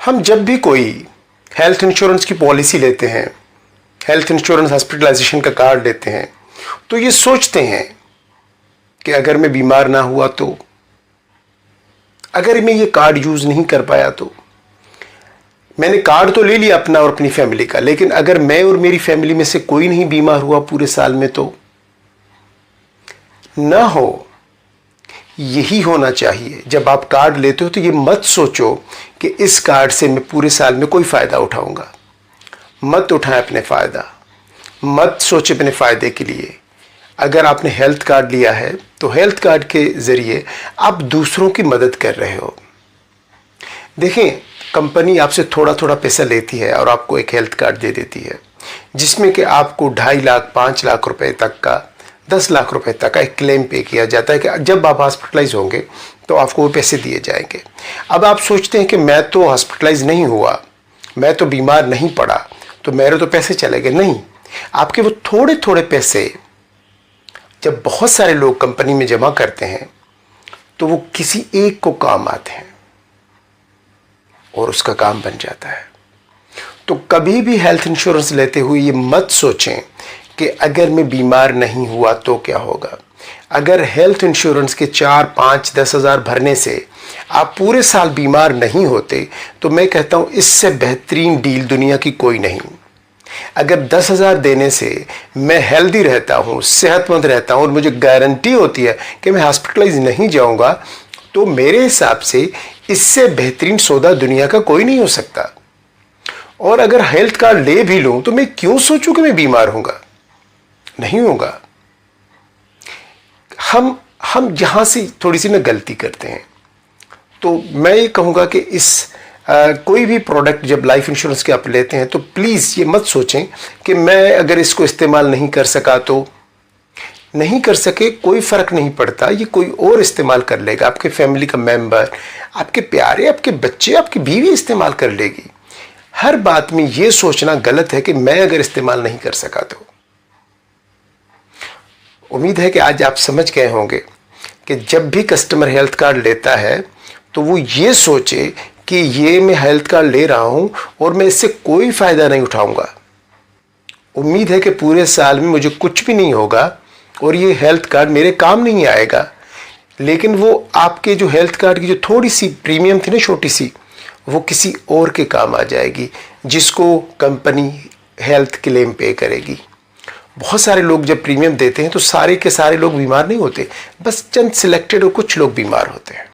हम जब भी कोई हेल्थ इंश्योरेंस की पॉलिसी लेते हैं, हेल्थ इंश्योरेंस हॉस्पिटलाइजेशन का कार्ड लेते हैं, तो ये सोचते हैं कि अगर मैं बीमार ना हुआ तो, अगर मैं ये कार्ड यूज नहीं कर पाया तो, मैंने कार्ड तो ले लिया अपना और अपनी फैमिली का, लेकिन अगर मैं और मेरी फैमिली में से कोई नहीं बीमार हुआ पूरे साल में तो ना हो। यही होना चाहिए। जब आप कार्ड लेते हो तो ये मत सोचो कि इस कार्ड से मैं पूरे साल में कोई फायदा उठाऊंगा। मत उठाएं अपने फायदा, मत सोचे अपने फायदे के लिए। अगर आपने हेल्थ कार्ड लिया है तो हेल्थ कार्ड के जरिए आप दूसरों की मदद कर रहे हो। देखें, कंपनी आपसे थोड़ा थोड़ा पैसा लेती है और आपको एक हेल्थ कार्ड दे देती है जिसमें कि आपको 2.5 लाख 5 लाख रुपए तक का, 10 लाख रुपए तक का एक क्लेम पे किया जाता है कि जब आप हॉस्पिटलाइज होंगे तो आपको वो पैसे दिए जाएंगे। अब आप सोचते हैं कि मैं तो हॉस्पिटलाइज नहीं हुआ, मैं तो बीमार नहीं पड़ा, तो मेरे तो पैसे चले गए। नहीं, आपके वो थोड़े थोड़े पैसे जब बहुत सारे लोग कंपनी में जमा करते हैं तो वो किसी एक को काम आते हैं और उसका काम बन जाता है। तो कभी भी हेल्थ इंश्योरेंस लेते हुए ये मत सोचें कि अगर मैं बीमार नहीं हुआ तो क्या होगा। अगर हेल्थ इंश्योरेंस के 4, 5, 10 हज़ार भरने से आप पूरे साल बीमार नहीं होते तो मैं कहता हूं इससे बेहतरीन डील दुनिया की कोई नहीं। अगर 10,000 देने से मैं हेल्दी रहता हूं, सेहतमंद रहता हूं और मुझे गारंटी होती है कि मैं हॉस्पिटलाइज नहीं जाऊंगा, तो मेरे हिसाब से इससे बेहतरीन सौदा दुनिया का कोई नहीं हो सकता। और अगर हेल्थ कार्ड ले भी लूं तो मैं क्यों सोचूं कि मैं बीमार होऊंगा, नहीं होगा। हम जहां से थोड़ी सी ना गलती करते हैं, तो मैं ये कहूंगा कि कोई भी प्रोडक्ट जब लाइफ इंश्योरेंस के आप लेते हैं तो प्लीज़ ये मत सोचें कि मैं अगर इसको इस्तेमाल नहीं कर सका तो। नहीं कर सके कोई फ़र्क नहीं पड़ता, ये कोई और इस्तेमाल कर लेगा। आपके फैमिली का मेंबर, आपके प्यारे, आपके बच्चे, आपकी बीवी इस्तेमाल कर लेगी। हर बात में ये सोचना गलत है कि मैं अगर इस्तेमाल नहीं कर सका तो। उम्मीद है कि आज आप समझ गए होंगे कि जब भी कस्टमर हेल्थ कार्ड लेता है तो वो ये सोचे कि ये मैं हेल्थ कार्ड ले रहा हूं और मैं इससे कोई फ़ायदा नहीं उठाऊंगा। उम्मीद है कि पूरे साल में मुझे कुछ भी नहीं होगा और ये हेल्थ कार्ड मेरे काम नहीं आएगा, लेकिन वो आपके जो हेल्थ कार्ड की जो थोड़ी सी प्रीमियम थी ना, छोटी सी, वो किसी और के काम आ जाएगी जिसको कंपनी हेल्थ क्लेम पे करेगी। बहुत सारे लोग जब प्रीमियम देते हैं तो सारे के सारे लोग बीमार नहीं होते, बस चंद सिलेक्टेड और कुछ लोग बीमार होते हैं।